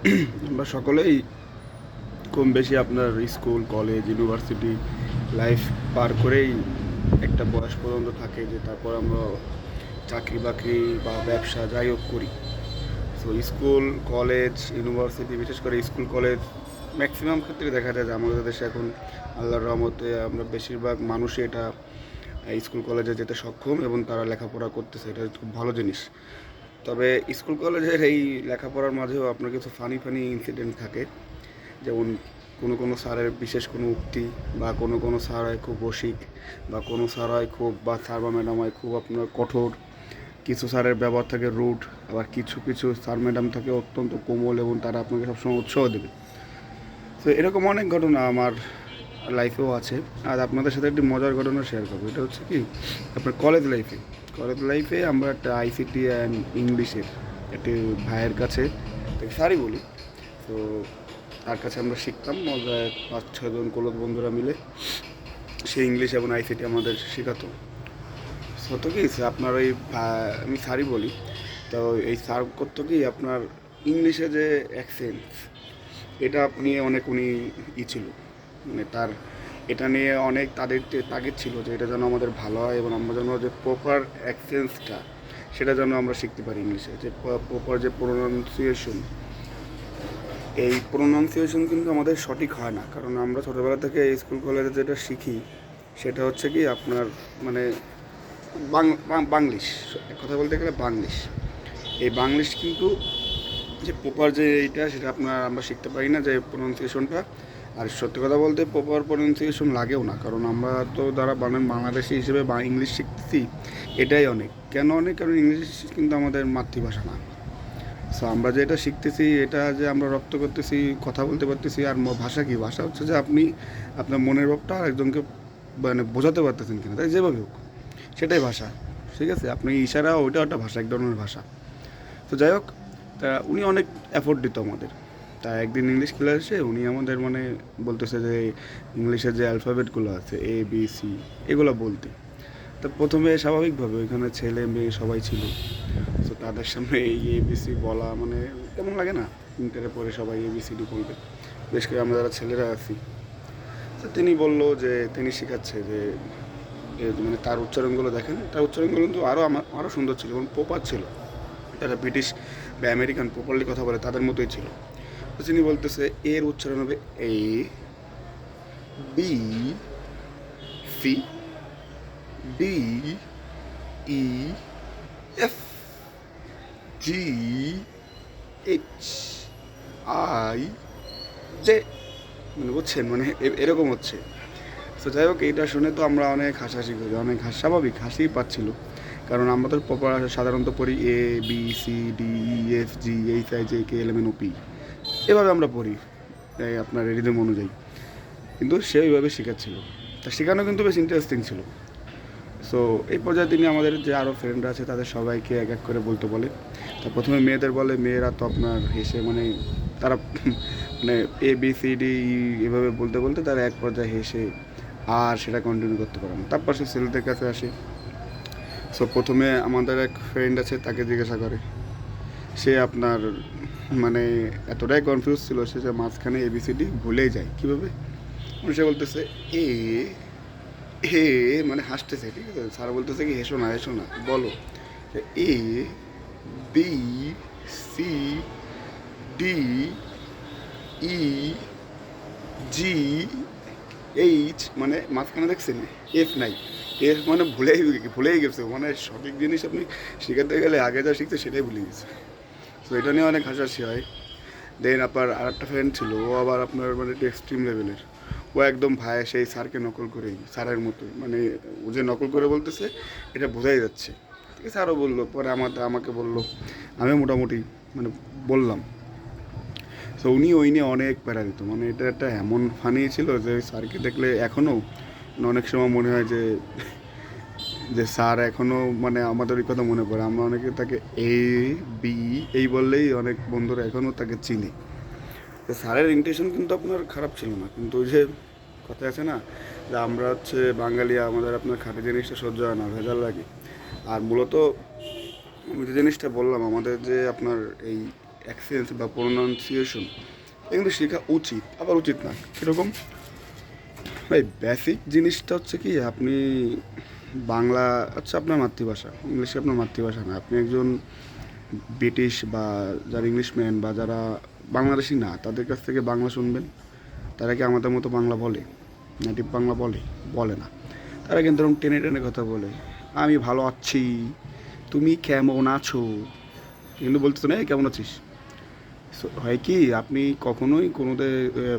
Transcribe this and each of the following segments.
আমরা সকলেই কম বেশি আপনার স্কুল কলেজ ইউনিভার্সিটি লাইফ পার করেই একটা বয়স পর্যন্ত থাকে যে তারপর আমরা চাকরি বাকরি বা ব্যবসা যাই হোক করি। তো স্কুল কলেজ ইউনিভার্সিটি, বিশেষ করে স্কুল কলেজ ম্যাক্সিমাম ক্ষেত্রে দেখা যায় যে আমাদের দেশে এখন আল্লাহর রহমতে আমরা বেশিরভাগ মানুষই এটা স্কুল কলেজে যেতে সক্ষম এবং তারা লেখাপড়া করতেছে, এটা খুব ভালো জিনিস। তবে স্কুল কলেজের এই লেখাপড়ার মাঝেও আপনার কিছু ফানি ফানি ইনসিডেন্ট থাকে, যেমন কোনো কোনো স্যারের বিশেষ কোনো উক্তি, বা কোনো কোনো স্যার হয় খুব রসিক, বা কোনো স্যার হয় খুব, বা স্যার বা ম্যাডাম হয় খুব আপনার কঠোর। কিছু স্যারের ব্যবহার থাকে রুড, আবার কিছু কিছু স্যার ম্যাডাম থাকে অত্যন্ত কোমল এবং তারা আপনাকে সবসময় উৎসাহ দেবে। তো এরকম অনেক ঘটনা আমার লাইফেও আছে। আর আপনাদের সাথে একটি মজার ঘটনা শেয়ার করবো। এটা হচ্ছে কি, আপনার কলেজ লাইফে আমরা একটা আইসিটি অ্যান্ড ইংলিশের একটি ভাইয়ের কাছে, তাকে স্যারই বলি, তো তার কাছে আমরা শিখতাম মজায় 5-6 জন কলেজ বন্ধুরা মিলে। সে ইংলিশ এবং আইসিটি আমাদের শেখাতো। হতো কি আপনার ওই আমি স্যারই বলি, তো এই স্যার করতো কি আপনার ইংলিশে যে অ্যাকসেন্ট, এটা নিয়ে অনেক উনি ছিল, মানে তার এটা নিয়ে অনেক তাদের তাগিদ ছিল যে এটা যেন আমাদের ভালো হয় এবং আমরা যেন যে প্রপার অ্যাকসেন্সটা সেটা যেন আমরা শিখতে পারি ইংলিশে, যে প্রপার যে প্রোনাউন্সিয়েশন। এই প্রোনাউন্সিয়েশন কিন্তু আমাদের সঠিক হয় না, কারণ আমরা ছোটোবেলা থেকে স্কুল কলেজে যেটা শিখি সেটা হচ্ছে কি আপনার মানে বাংলিশ, এক কথা বলতে গেলে বাংলিশ। এই বাংলিশ কিন্তু যে প্রপার যে এইটা সেটা আমরা শিখতে পারি না, যে প্রোনাউন্সিয়েশনটা। আর সত্যি কথা বলতে প্রপার প্রোনাউন্সিয়েশন লাগেও না, কারণ আমরা তো যারা বাংলাদেশি হিসেবে বা ইংলিশ শিখতেছি, এটাই অনেক। কেন অনেক? কারণ ইংলিশ কিন্তু আমাদের মাতৃভাষা না। সো আমরা যে এটা শিখতেছি, এটা যে আমরা রপ্ত করতেছি, কথা বলতে পারতেছি। আর ভাষা কি? ভাষা হচ্ছে যে আপনি আপনার মনের ভাবটা একজনকে মানে বোঝাতে পারতেছেন কিনা, তাই যেভাবে হোক সেটাই ভাষা। ঠিক আছে, আপনি ইশারা, ওইটা একটা ভাষা, এক ধরনের ভাষা। তো যাই হোক, তা উনি অনেক এফোর্ট দিত আমাদের। তা একদিন ইংলিশ ক্লাসে উনি আমাদের মানে বলতেছে যে ইংলিশের যে অ্যালফাবেটগুলো আছে ABC, এগুলো বলতে। তো প্রথমে স্বাভাবিকভাবে ওইখানে ছেলে মেয়ে সবাই ছিল, তো তাদের সামনে এই ABC বলা মানে কেমন লাগে না? ইন্টারে পরে সবাই ABCD বলবে, বেশ করে আমরা যারা ছেলেরা আছি। তো তিনি বললো যে তিনি শেখাচ্ছে যে মানে তার উচ্চারণগুলো দেখেন, তার উচ্চারণগুলো কিন্তু আরও সুন্দর ছিল এবং প্রপার ছিল। যারা ব্রিটিশ বা আমেরিকান প্রপারলি কথা বলে তাদের মতোই ছিল। তো তিনি বলতেছে এর উচ্চারণ হবে ABCD, মানে বুঝছেন, মানে এরকম হচ্ছে। তো যাই হোক, এইটা শুনে তো আমরা অনেক হাসাহাসি করি, অনেক স্বাভাবিক হাসিই পাচ্ছিল, কারণ আমরা তো প্রপার সাধারণত পড়ি ABCDEFGHIJKLMNOP, এভাবে আমরা পড়ি আপনার রিদম অনুযায়ী। কিন্তু সে ওইভাবে শেখাচ্ছিল, তা শেখানো কিন্তু বেশ ইন্টারেস্টিং ছিল। সো এই পর্যায়ে তিনি আমাদের যে আরও ফ্রেন্ডরা আছে তাদের সবাইকে এক এক করে বলতে বলে। তা প্রথমে মেয়েদের বলে, মেয়েরা তো আপনার হেসে মানে তারা মানে ABCDE এভাবে বলতে বলতে তারা এক পর্যায়ে হেসে আর সেটা কন্টিনিউ করতে পারে না। তারপর সে ছেলেদের কাছে আসে। সো প্রথমে আমাদের এক ফ্রেন্ড আছে, তাকে জিজ্ঞাসা করে। সে আপনার মানে এতটাই কনফিউজ ছিল সে, যে মাঝখানে ABCD ভুলেই যায় কীভাবে। সে বলতেছে এ এ মানে হাসতেছে, ঠিক আছে, স্যার বলতেছে কি হেসো না হেসো না, বলো ABCDEG, মানে মাঝখানে দেখছেন এফ নাই, এফ মানে ভুলেই গেছে, মানে সঠিক জিনিস আপনি শেখাতে গেলে আগে যা শিখছে সেটাই ভুলে গেছে। তো এটা নিয়ে অনেক হাসাহাসি হয়। দেন আপনার আর একটা ফ্রেন্ড ছিল, ও আবার আপনার মানে একটু এক্সট্রিম লেভেলের। ও একদম ভাই সেই স্যারকে নকল করেই, স্যারের মতোই, মানে ও যে নকল করে বলতেছে এটা বোঝাই যাচ্ছে। ঠিক আছে, আরও বললো, পরে আমাকে বললো, আমি মোটামুটি মানে বললাম। তো উনি ওই নিয়ে অনেক প্যারা দিত, মানে এটা একটা এমন ফানি ছিল যে ওই স্যারকে দেখলে এখনও অনেক সময় মনে হয় যে যে স্যার এখনও মানে আমাদের ওই কথা মনে পড়ে। আমরা অনেকে তাকে বি এই বললেই অনেক বন্ধুরা এখনও তাকে চিনি। তো স্যারের ইন্টেনশন কিন্তু আপনার খারাপ ছিল না, কিন্তু ওই যে কথা আছে না, যে আমরা হচ্ছে বাঙালি, আমাদের আপনার খাঁটি জিনিসটা সহ্য হয় না, ভেজাল লাগে। আর মূলত আমি যে জিনিসটা বললাম, আমাদের যে আপনার এই অ্যাকসেন্ট বা প্রোনাউন্সিয়েশন এগুলো শেখা উচিত, আবার উচিত না। কীরকম ভাই, বেসিক জিনিসটা হচ্ছে কি, আপনি বাংলা হচ্ছে আপনার মাতৃভাষা, ইংলিশ আপনার মাতৃভাষা না। আপনি একজন ব্রিটিশ বা যারা ইংলিশম্যান বা যারা বাংলাদেশি না, তাদের কাছ থেকে বাংলা শুনবেন। তারা কি আমাদের মতো বাংলা বলে? নেটিভ বাংলা বলে? বলে না। তারা কিন্তু এরকম টেনে টেনে কথা বলে, আমি ভালো আছি, তুমি কেমন আছো, কিন্তু বলতেছো না এই কেমন আছিস। হয় কি, আপনি কখনোই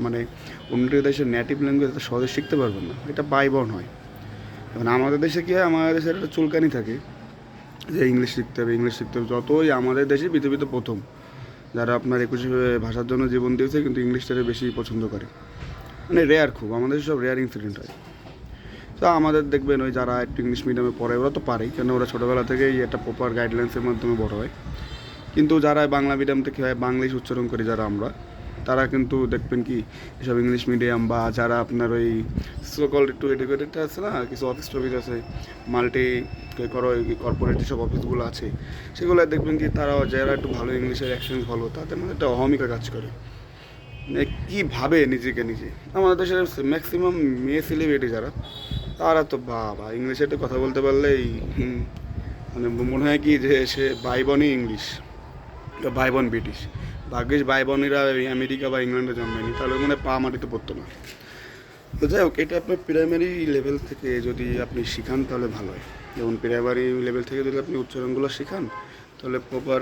মানে অন্য দেশের নেটিভ ল্যাঙ্গুয়েজ এত সহজে শিখতে পারবেন না, এটা বাই বর্ন হয়। এখন আমাদের দেশে কি হয়, আমাদের দেশের একটা চুলকানি থাকে যে ইংলিশ শিখতে হবে, ইংলিশ শিখতে হবে। যতই আমাদের দেশে পৃথিবীতে প্রথম যারা আপনার 21 ভাষার জন্য জীবন দিয়েছে, কিন্তু ইংলিশটাকে বেশি পছন্দ করে, মানে রেয়ার, খুব আমাদের সব রেয়ার ইনসিডেন্ট হয়। তো আমাদের দেখবেন ওই যারা একটু ইংলিশ মিডিয়ামে পড়ে ওরা তো পারেই, কেন ওরা ছোটোবেলা থেকেই একটা প্রপার গাইডলাইন্সের মাধ্যমে বড় হয়। কিন্তু যারা বাংলা মিডিয়াম থেকে হয়, বাংলিশ উচ্চারণ করি যারা আমরা, তারা কিন্তু দেখবেন কি এসব ইংলিশ মিডিয়াম বা যারা আপনার ওই সোকল একটু এডুকেটেড আছে না, কিছু অফিস টফিস আছে, মাল্টি কর্পোরেট যেসব অফিসগুলো আছে, সেগুলো দেখবেন কি তারা যারা একটু ভালো ইংলিশের অ্যাকসেন্ট ভালো, তাদের মধ্যে একটা অহমিকা কাজ করে, মানে কী ভাবে নিজেকে নিজে। আমাদের দেশের ম্যাক্সিমাম মেয়ে সেলিব্রিটি যারা, তারা তো বাবা ইংলিশে একটু কথা বলতে পারলেই মানে মনে হয় কি যে সে বাইবনই ইংলিশ, বাইবন ব্রিটিশ। ভাগ্যিস বাইবনেরা আমেরিকা বা ইংল্যান্ডে জন্মায়নি, তাহলে মনে হয় পা মাটিতে পড়তো না। তো যাই হোক, এটা আপনার প্রাইমারি লেভেল থেকে যদি আপনি শিখান তাহলে ভালো হয়। যেমন প্রাইমারি লেভেল থেকে যদি আপনি উচ্চারণগুলো শিখান, তাহলে প্রপার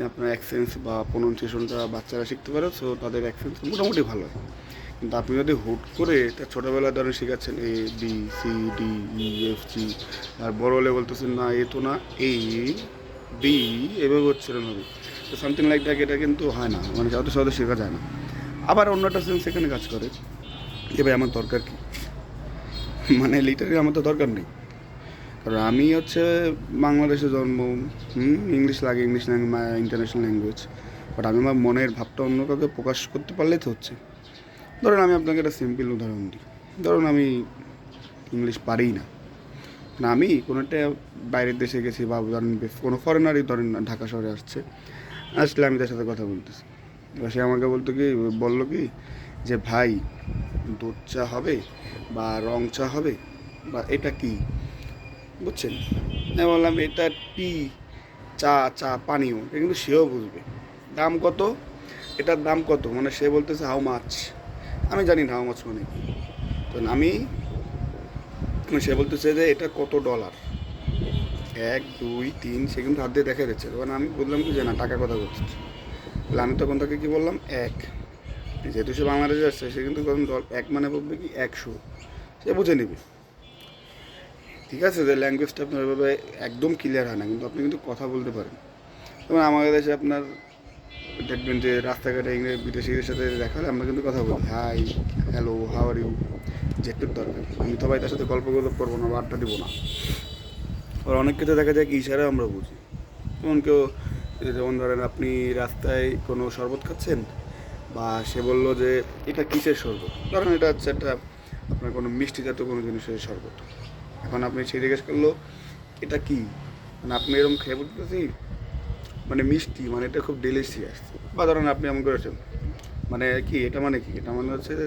আপনার অ্যাকসেন্স বা প্রোনাউন্সিয়েশনটা বাচ্চারা শিখতে পারে, সো তাদের অ্যাকসেন্স মোটামুটি ভালো হয়। কিন্তু আপনি যদি হুট করে তার ছোটোবেলা ধরে শেখাচ্ছেন ABCDEFG, আর বড় হলে বলতেছেন না এ তো না AB, এভাবে উচ্চারণ হবে, তো সামথিং লাইক দ্যাট, এটা কিন্তু হয় না, মানে যত সহজে শেখা যায় না। আবার অন্যটা সেন্স এখানে কাজ করে, এ ভাই আমার দরকার কি, মানে লিটারালি আমার তো দরকার নেই। কারণ আমি হচ্ছে বাংলাদেশে জন্ম, ইংলিশ লাগে, ইংলিশ ইন্টারন্যাশনাল ল্যাঙ্গুয়েজ, বাট আমি আমার মনের ভাবটা অন্য কাউকে প্রকাশ করতে পারলেই তো হচ্ছে। ধরুন আমি আপনাকে একটা সিম্পল উদাহরণ দিই, ধরুন আমি ইংলিশ পারিই না, না আমি কোনো একটা বাইরের দেশে গেছি বা ধরেন কোনো ফরেনারই ধরেন ঢাকা শহরে আসলে আমি তার সাথে কথা বলতেছি, এবার সে আমাকে বললো কি যে ভাই দুধ চা হবে বা রং চা হবে বা এটা কি, বুঝছেন? আমি বললাম এটা টি, চা পানীয়, এটা কিন্তু সেও বুঝবে। দাম কত, এটার দাম কত, মানে সে বলতেছে হাউ মাছ, আমি জানি না হাউ মাছ মানে কি। তো সে বলতেছে যে এটা কত ডলার, 1 2 3, সে কিন্তু হাত দিয়ে দেখা দিচ্ছে। তখন আমি বললাম কি যে না, টাকা কথা বলছি। তাহলে আমি তখন তাকে কী বললাম, 1, যেহেতু সে বাংলাদেশে আসছে, সে কিন্তু তখন 1 মানে বলবে কি 100, সে বুঝে নেবে। ঠিক আছে, যে ল্যাঙ্গুয়েজটা আপনার এভাবে একদম ক্লিয়ার হয় না, কিন্তু আপনি কিন্তু কথা বলতে পারেন। যেমন আমাদের দেশে আপনার দেখবেন যে রাস্তাঘাটে বিদেশিদের সাথে দেখা হলে আমরা কিন্তু কথা বলি, hi, hello, how are you, যেটুক দরকার। আমি তো ভাই তার সাথে গল্প করবো না বা আড্ডা দিব না। আর অনেক কিছু দেখা যায় কি ইশারা আমরা বুঝি। যেমন ধরেন আপনি রাস্তায় কোনো শরবত খাচ্ছেন, বা সে বললো যে এটা কিসের শরবত, ধরেন এটা হচ্ছে একটা আপনার কোনো মিষ্টি জাতীয় কোনো জিনিসের শরবত। এখন আপনি সে জিজ্ঞেস করলো এটা কি, মানে আপনি এরকম খেয়ে বলতেছি মানে মিষ্টি, মানে এটা খুব ডেলিশিয়াস। বা ধরেন আপনি এমন করেছেন মানে কি, এটা মানে কি, এটা মানে হচ্ছে যে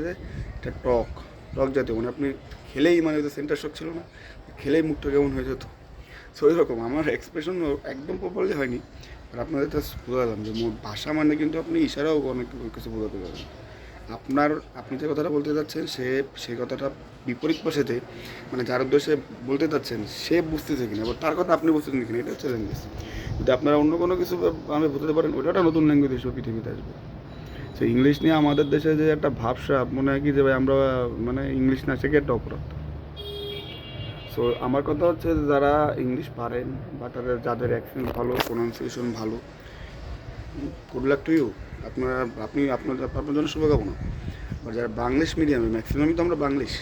এটা টক টক জাতীয়, মানে আপনি খেলেই মানে সেন্টার শক ছিল না, খেলেই মুখটা কেমন হয়ে যেত। সো এরকম আমার এক্সপ্রেশন একদম প্রপারলি হয়নি, আর আপনাদের তো বোঝালাম যে ভাষা মানে কিন্তু আপনি ইশারাও অনেক কিছু বোঝাতে পারেন। আপনি যে কথাটা বলতে যাচ্ছেন সেই কথাটা বিপরীত পাশেতে, মানে যার উদ্দেশ্যে বলতে চাচ্ছেন সে বুঝতেছে কিনা, বা তার কথা আপনি বুঝতেছেন কিনা, এটা হচ্ছে ল্যাঙ্গুয়েজ। যদি আপনারা অন্য কোনো কিছু আমি বুঝতে পারেন, ওটা একটা নতুন ল্যাঙ্গুয়েজ হিসেবে পৃথিবীতে আসবে। তো ইংলিশ নিয়ে আমাদের দেশে যে একটা ভাবসাব, মনে হয় কি যে ভাই আমরা মানে ইংলিশ না শেখে একটা অপরাধ। সো আমার কথা হচ্ছে যারা ইংলিশ পারেন বা যাদের অ্যাকসেন্ট ভালো, প্রোনাউন্সিয়েশন ভালো, গুড লাক টু ইউ, আপনার জন্য শুভকামনা। আর যারা বাংলিশ মিডিয়ামে, ম্যাক্সিমামই তো আমরা বাংলিশ,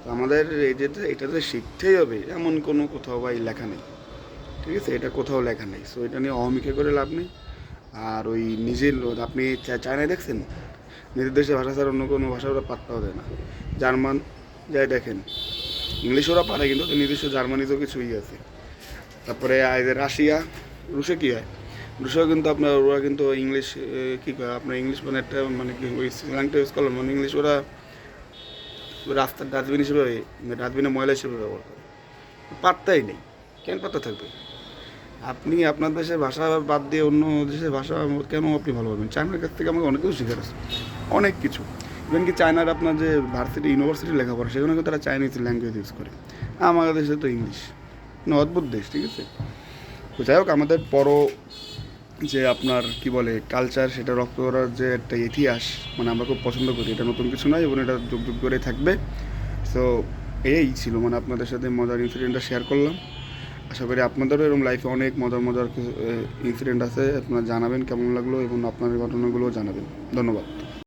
তো আমাদের এটাতে শিখতেই হবে এমন কোনো কোথাও বা লেখা নেই। ঠিক আছে, এটা কোথাও লেখা নেই। সো এটা নিয়ে অহমিকা করে লাভ নেই। আর ওই নিজের আপনি চায়নায় দেখছেন, নিজের দেশের ভাষা ছাড়া অন্য কোনো ভাষা ওরা পাত্তাও দেয় না। জার্মান যাই দেখেন, ইংলিশ ওরা পারে, কিন্তু নিজস্ব জার্মানিতেও কিছুই আছে। তারপরে রাশিয়া, রুশে কী হয়, রুশিয়াও কিন্তু আপনার ওরা কিন্তু ইংলিশ কী করে আপনার ইংলিশ মানে একটা মানে কি ওই স্ল্যাংটা ইউজ করলাম মানে ইংলিশ ওরা রাস্তার ডাস্টবিন হিসেবে ডাস্টবিনে ময়লা হিসেবে ব্যবহার করে, পাত্তাই নেই। কেন পাত্তা থাকবে? আপনি আপনার দেশের ভাষা বাদ দিয়ে অন্য দেশের ভাষা কেন আপনি ভালো পারবেন? চায়নার কাছ থেকে আমাকে অনেক কিছু শেখার আছে, অনেক কিছু। ইভেন কি চায়নার আপনার যে ভার্সিটি ইউনিভার্সিটি লেখাপড়া সেখানে কিন্তু তারা চাইনিজ ল্যাঙ্গুয়েজ ইউজ করে, আমাদের দেশে তো ইংলিশ। অদ্ভুত দেশ, ঠিক আছে। তো যাই হোক, আমাদের যে আপনার কি বলে কালচার, সেটা রপ্ত করার যে একটা ইতিহাস মানে আমরা খুব পছন্দ করি, এটা নতুন কিছু নয় এবং এটা যুগ যুগ ধরেই থাকবে। সো এই ছিল মানে আপনাদের সাথে মজার ইনসিডেন্টটা শেয়ার করলাম। আশা করি আপনাদেরও এরকম লাইফে অনেক মজার মজার কিছু ইনসিডেন্ট আছে, আপনারা জানাবেন কেমন লাগলো এবং আপনাদের ঘটনাগুলোও জানাবেন। ধন্যবাদ।